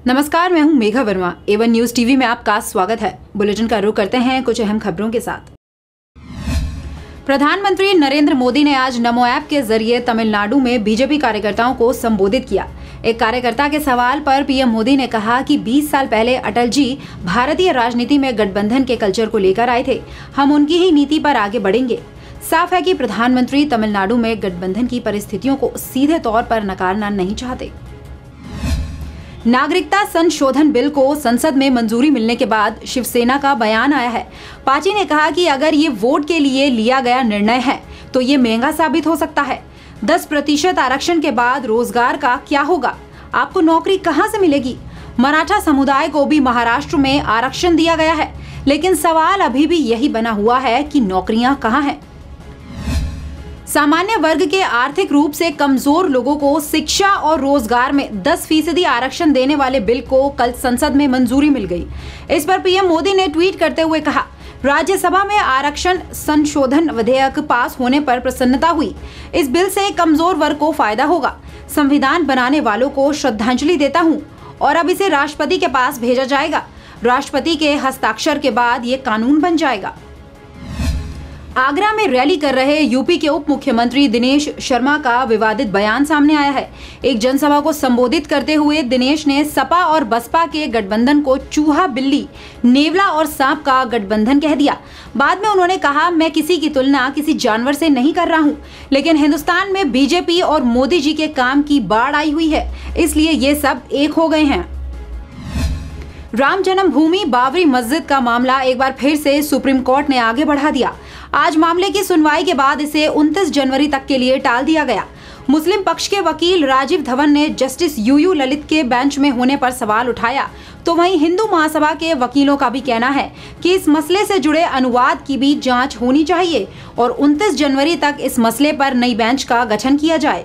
नमस्कार, मैं हूं Megha Verma. A1 news TV में आपका स्वागत है। बुलेटिन का रुख करते हैं कुछ अहम खबरों के साथ। प्रधानमंत्री नरेंद्र मोदी ने आज नमो ऐप के जरिए तमिलनाडु में बीजेपी कार्यकर्ताओं को संबोधित किया। एक कार्यकर्ता के सवाल पर पीएम मोदी ने कहा कि 20 साल पहले अटल जी भारतीय राजनीति में गठबंधन के कल्चर को लेकर आए थे। हम उनकी ही नीति पर आगे बढ़ेंगे। साफ है कि प्रधानमंत्री तमिलनाडु में गठबंधन की परिस्थितियों को सीधे तौर पर नकारना नहीं चाहते। नागरिकता संशोधन बिल को संसद में मंजूरी मिलने के बाद शिवसेना का बयान आया है। पार्टी ने कहा कि अगर ये वोट के लिए लिया गया निर्णय है तो ये महंगा साबित हो सकता है। 10% आरक्षण के बाद रोजगार का क्या होगा? आपको नौकरी कहां से मिलेगी? मराठा समुदाय को भी महाराष्ट्र में आरक्षण दिया गया है, लेकिन सवाल अभी भी यही बना हुआ है कि नौकरियां कहां हैं। सामान्य वर्ग के आर्थिक रूप से कमजोर लोगों को शिक्षा और रोजगार में 10% आरक्षण देने वाले बिल को कल संसद में मंजूरी मिल गई। इस पर पीएम मोदी ने ट्वीट करते हुए कहा, राज्यसभा में आरक्षण संशोधन विधेयक पास होने पर प्रसन्नता हुई। इस बिल से कमजोर वर्ग को फायदा होगा। संविधान बनाने वालों को श्रद्धांजलि देता हूँ और अब इसे राष्ट्रपति के पास भेजा जाएगा। राष्ट्रपति के हस्ताक्षर के बाद ये कानून बन जाएगा। आगरा में रैली कर रहे यूपी के उप मुख्यमंत्री दिनेश शर्मा का विवादित बयान सामने आया है। एक जनसभा को संबोधित करते हुए दिनेश ने सपा और बसपा के गठबंधन को चूहा, बिल्ली, नेवला और सांप का गठबंधन कह दिया। बाद में उन्होंने कहा, मैं किसी की तुलना किसी जानवर से नहीं कर रहा हूँ, लेकिन हिंदुस्तान में बीजेपी और मोदी जी के काम की बाढ़ आई हुई है, इसलिए ये सब एक हो गए हैं। राम जन्मभूमि बाबरी मस्जिद का मामला एक बार फिर से सुप्रीम कोर्ट ने आगे बढ़ा दिया। आज मामले की सुनवाई के बाद इसे 29 जनवरी तक के लिए टाल दिया गया। मुस्लिम पक्ष के वकील राजीव धवन ने जस्टिस यूयू ललित के बेंच में होने पर सवाल उठाया, तो वहीं हिंदू महासभा के वकीलों का भी कहना है कि इस मसले से जुड़े अनुवाद की भी जांच होनी चाहिए और 29 जनवरी तक इस मसले पर नई बेंच का गठन किया जाए।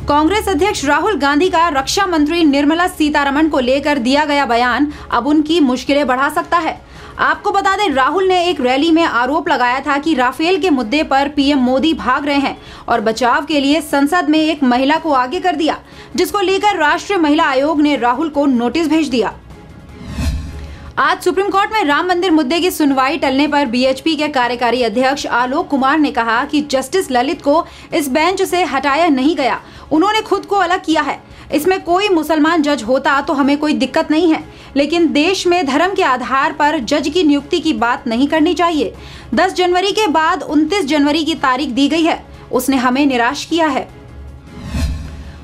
कांग्रेस अध्यक्ष राहुल गांधी का रक्षा मंत्री निर्मला सीतारमण को लेकर दिया गया बयान अब उनकी मुश्किलें बढ़ा सकता है। आपको बता दें, राहुल ने एक रैली में आरोप लगाया था कि राफेल के मुद्दे पर पीएम मोदी भाग रहे हैं और बचाव के लिए संसद में एक महिला को आगे कर दिया, जिसको लेकर राष्ट्रीय महिला आयोग ने राहुल को नोटिस भेज दिया। आज सुप्रीम कोर्ट में राम मंदिर मुद्दे की सुनवाई टलने पर बीएचपी के कार्यकारी अध्यक्ष आलोक कुमार ने कहा कि जस्टिस ललित को इस बेंच से हटाया नहीं गया, उन्होंने खुद को अलग किया है। इसमें कोई मुसलमान जज होता तो हमें कोई दिक्कत नहीं है, लेकिन देश में धर्म के आधार पर जज की नियुक्ति की बात नहीं करनी चाहिए। 10 जनवरी के बाद 29 जनवरी की तारीख दी गई है, उसने हमें निराश किया है।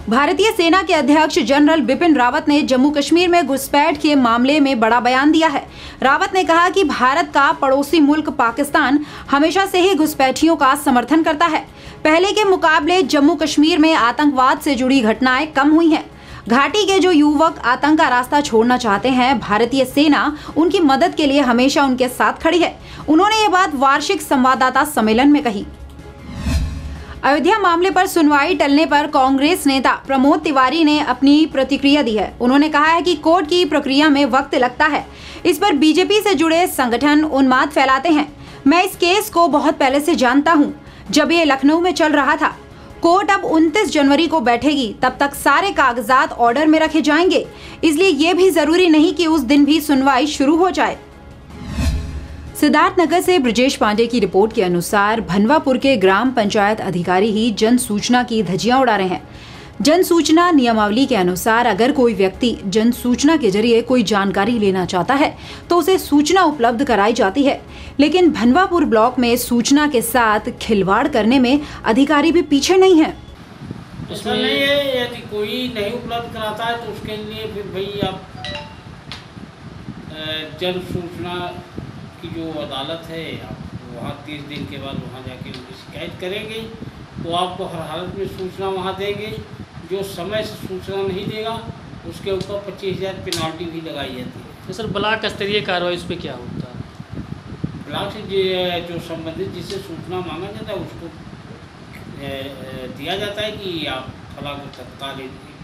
भारतीय सेना के अध्यक्ष जनरल बिपिन रावत ने जम्मू कश्मीर में घुसपैठ के मामले में बड़ा बयान दिया है। रावत ने कहा कि भारत का पड़ोसी मुल्क पाकिस्तान हमेशा से ही घुसपैठियों का समर्थन करता है। पहले के मुकाबले जम्मू कश्मीर में आतंकवाद से जुड़ी घटनाएं कम हुई हैं। घाटी के जो युवक आतंक का रास्ता छोड़ना चाहते हैं, भारतीय सेना उनकी मदद के लिए हमेशा उनके साथ खड़ी है। उन्होंने ये बात वार्षिक संवाददाता सम्मेलन में कही। अयोध्या मामले पर सुनवाई टलने पर कांग्रेस नेता प्रमोद तिवारी ने अपनी प्रतिक्रिया दी है। उन्होंने कहा है कि कोर्ट की प्रक्रिया में वक्त लगता है। इस पर बीजेपी से जुड़े संगठन उन्माद फैलाते हैं। मैं इस केस को बहुत पहले से जानता हूं, जब ये लखनऊ में चल रहा था। कोर्ट अब 29 जनवरी को बैठेगी, तब तक सारे कागजात ऑर्डर में रखे जाएंगे, इसलिए ये भी जरूरी नहीं कि उस दिन भी सुनवाई शुरू हो जाए। सिद्धार्थनगर से ब्रजेश पांडे की रिपोर्ट के अनुसार भनवापुर के ग्राम पंचायत अधिकारी ही जन सूचना की धज्जियां उड़ा रहे हैं। जन सूचना नियमावली के अनुसार अगर कोई व्यक्ति जन सूचना के जरिए कोई जानकारी लेना चाहता है तो उसे सूचना उपलब्ध कराई जाती है, लेकिन भनवापुर ब्लॉक में सूचना के साथ खिलवाड़ करने में अधिकारी भी पीछे नहीं है। ऐसा नहीं है, यदि कोई नहीं उपलब्ध कराता है तो उसके लिए फिर भाई आप जन सूचना की जो अदालत है, आप वहाँ 30 दिन के बाद वहाँ जाके उनकी शिकायत करेंगे तो आपको हर हालत में सूचना वहाँ देंगे। जो समय से सूचना नहीं देगा उसके ऊपर 25,000 पेनाल्टी भी लगाई जाती है। तो सर ब्लॉक स्तरीय कार्रवाई उस पर क्या होता है? ब्लॉक से जो संबंधित जिससे सूचना मांगा जाता है उसको दिया जाता है कि आप फला को तत्काल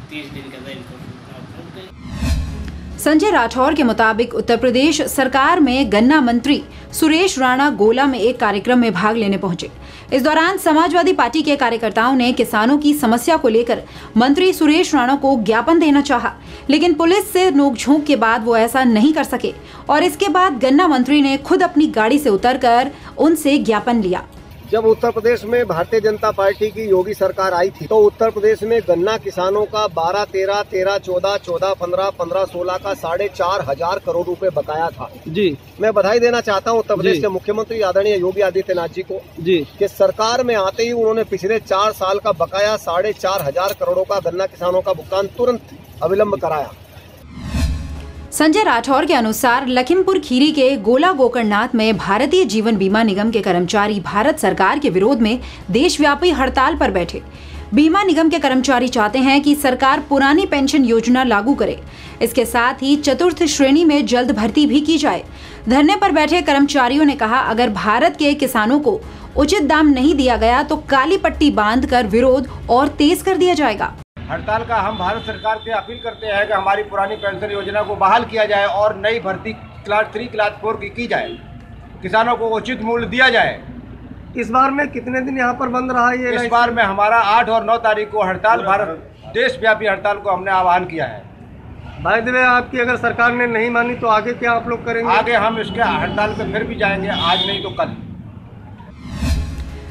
30 दिन के अंदर इनको सूचना उपलब्ध है। संजय राठौर के मुताबिक उत्तर प्रदेश सरकार में गन्ना मंत्री सुरेश राणा गोला में एक कार्यक्रम में भाग लेने पहुंचे। इस दौरान समाजवादी पार्टी के कार्यकर्ताओं ने किसानों की समस्या को लेकर मंत्री सुरेश राणा को ज्ञापन देना चाहा, लेकिन पुलिस से नोकझोंक के बाद वो ऐसा नहीं कर सके और इसके बाद गन्ना मंत्री ने खुद अपनी गाड़ी से उतरकर उनसे ज्ञापन लिया। जब उत्तर प्रदेश में भारतीय जनता पार्टी की योगी सरकार आई थी तो उत्तर प्रदेश में गन्ना किसानों का 12, 13, 13, 14, 14, 15, 15, 16 का 4,500 करोड़ रुपए बकाया था। जी, मैं बधाई देना चाहता हूं उत्तर प्रदेश के मुख्यमंत्री आदरणीय योगी आदित्यनाथ जी को जी कि सरकार में आते ही उन्होंने पिछले 4 साल का बकाया 4,500 करोड़ों का गन्ना किसानों का भुगतान तुरंत अविलंब कराया। संजय राठौर के अनुसार लखीमपुर खीरी के गोला गोकर्णनाथ में भारतीय जीवन बीमा निगम के कर्मचारी भारत सरकार के विरोध में देशव्यापी हड़ताल पर बैठे। बीमा निगम के कर्मचारी चाहते हैं कि सरकार पुरानी पेंशन योजना लागू करे। इसके साथ ही चतुर्थ श्रेणी में जल्द भर्ती भी की जाए। धरने पर बैठे कर्मचारियों ने कहा, अगर भारत के किसानों को उचित दाम नहीं दिया गया तो काली पट्टी बांधकर विरोध और तेज कर दिया जाएगा। हड़ताल का हम भारत सरकार से अपील करते हैं कि हमारी पुरानी पेंशन योजना को बहाल किया जाए और नई भर्ती क्लास 3, क्लास 4 की जाए। किसानों को उचित मूल्य दिया जाए। इस बार में कितने दिन यहाँ पर बंद रहा ये? इस बार में हमारा 8 और 9 तारीख को हड़ताल, भारत देशव्यापी हड़ताल को हमने आह्वान किया है। भाई देवे, आपकी अगर सरकार ने नहीं मानी तो आगे क्या आप लोग करेंगे? आगे हम इसके हड़ताल पे फिर भी जाएंगे, आज नहीं तो कल।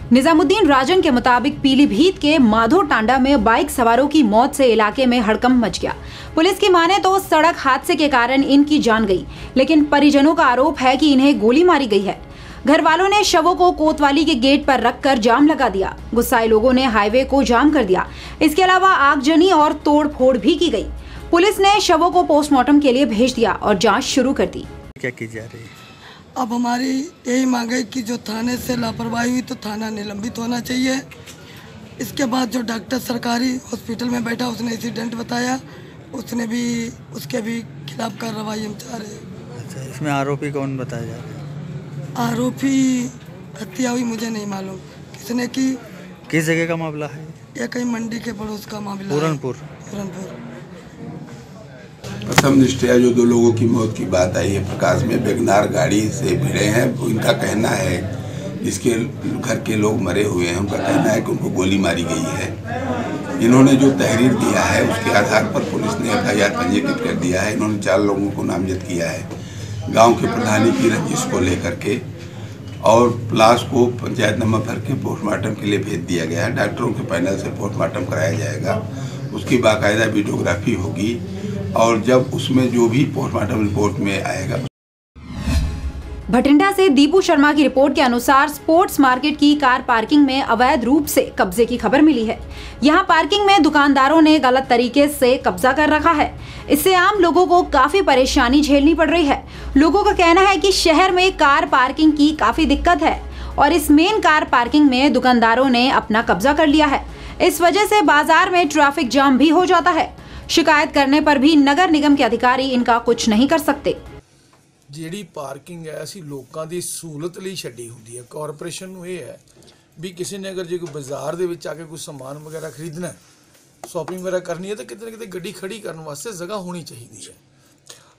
निजामुद्दीन राजन के मुताबिक पीलीभीत के माधो टांडा में बाइक सवारों की मौत से इलाके में हड़कंप मच गया। पुलिस की माने तो सड़क हादसे के कारण इनकी जान गई, लेकिन परिजनों का आरोप है कि इन्हें गोली मारी गई है। घर वालों ने शवों को कोतवाली के गेट पर रखकर जाम लगा दिया। गुस्साए लोगों ने हाईवे को जाम कर दिया। इसके अलावा आगजनी और तोड़फोड़ भी की गई। पुलिस ने शवों को पोस्टमार्टम के लिए भेज दिया और जाँच शुरू कर दी। क्या की जा रही है? अब हमारी यही मांग है कि जो थाने से लापरवाही हुई तो थाना निलंबित होना चाहिए। इसके बाद जो डॉक्टर सरकारी हॉस्पिटल में बैठा उसने इंसिडेंट बताया, उसने भी उसके भी खिलाफ कार्रवाई हम चाह रहे हैं। अच्छा, इसमें आरोपी कौन बताया जा रहा है? आरोपी हत्या हुई मुझे नहीं मालूम किसने की। किस जगह का मामला है? यह कहीं मंडी के पड़ोस का मामला। पूरनपुर। प्रथम निष्ठया जो 2 लोगों की मौत की बात आई है, प्रकाश में बेगनार गाड़ी से भिड़े हैं। इनका कहना है, इसके घर के लोग मरे हुए हैं, उनका कहना है कि उनको गोली मारी गई है। इन्होंने जो तहरीर दिया है उसके आधार पर पुलिस ने FIR पंजीकृत कर दिया है। इन्होंने 4 लोगों को नामजद किया है। गांव के प्रधानी की रंजिश को लेकर के और लाश को पंचायत नामा भर के पोस्टमार्टम के लिए भेज दिया गया है। डॉक्टरों के पैनल से पोस्टमार्टम कराया जाएगा, उसकी बाकायदा वीडियोग्राफी होगी और जब उसमें जो भी पोस्टमार्टम रिपोर्ट में आएगा। भटिंडा से दीपू शर्मा की रिपोर्ट के अनुसार स्पोर्ट्स मार्केट की कार पार्किंग में अवैध रूप से कब्जे की खबर मिली है। यहां पार्किंग में दुकानदारों ने गलत तरीके से कब्जा कर रखा है। इससे आम लोगों को काफी परेशानी झेलनी पड़ रही है। लोगों का कहना है कि शहर में कार पार्किंग की काफी दिक्कत है और इस मेन कार पार्किंग में दुकानदारों ने अपना कब्जा कर लिया है। इस वजह से बाजार में ट्रैफिक जाम भी हो जाता है। शिकायत करने पर भी नगर निगम के अधिकारी इनका कुछ नहीं कर सकते। ਜਿਹੜੀ ਪਾਰਕਿੰਗ ਹੈ ਅਸੀਂ ਲੋਕਾਂ ਦੀ ਸਹੂਲਤ ਲਈ ਛੱਡੀ ਹੁੰਦੀ ਹੈ। ਕਾਰਪੋਰੇਸ਼ਨ ਨੂੰ ਇਹ ਹੈ ਵੀ ਕਿਸੇ ਨੇ ਅਗਰ ਜੇ ਕੋਈ ਬਾਜ਼ਾਰ ਦੇ ਵਿੱਚ ਆ ਕੇ ਕੋਈ ਸਮਾਨ ਵਗੈਰਾ ਖਰੀਦਣਾ ਹੈ, ਸ਼ਾਪਿੰਗ ਵਗੈਰਾ ਕਰਨੀ ਹੈ ਤਾਂ ਕਿਤੇ ਨਾ ਕਿਤੇ ਗੱਡੀ ਖੜੀ ਕਰਨ ਵਾਸਤੇ ਜਗ੍ਹਾ ਹੋਣੀ ਚਾਹੀਦੀ ਹੈ।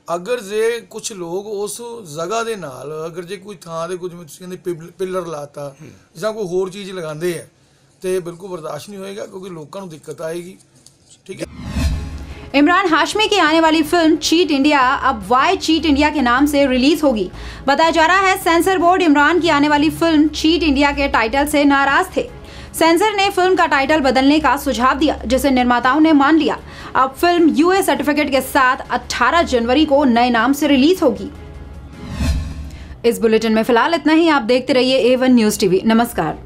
ਅਗਰ ਜੇ ਕੁਝ ਲੋਕ ਉਸ ਜਗ੍ਹਾ ਦੇ ਨਾਲ ਅਗਰ ਜੇ ਕੋਈ ਥਾਂ ਦੇ ਕੁਝ ਤੁਸੀਂ ਕਹਿੰਦੇ ਪਿੱਲਰ ਲਾਤਾ ਜਾਂ ਕੋਈ ਹੋਰ ਚੀਜ਼ ਲਗਾਉਂਦੇ ਹੈ ਤੇ ਬਿਲਕੁਲ ਬਰਦਾਸ਼ਤ ਨਹੀਂ ਹੋਏਗਾ, ਕਿਉਂਕਿ ਲੋਕਾਂ ਨੂੰ ਦਿੱਕਤ ਆਏਗੀ। ठीक है। इमरान हाशमी की आने वाली फिल्म चीट इंडिया अब वाई चीट इंडिया के नाम से रिलीज होगी। बताया जा रहा है सेंसर बोर्ड इमरान की आने वाली फिल्म चीट इंडिया के टाइटल से नाराज थे। सेंसर ने फिल्म का टाइटल बदलने का सुझाव दिया, जिसे निर्माताओं ने मान लिया। अब फिल्म UA सर्टिफिकेट के साथ 18 जनवरी को नए नाम से रिलीज होगी। इस बुलेटिन में फिलहाल इतना ही। आप देखते रहिए A1 न्यूज़ TV। नमस्कार।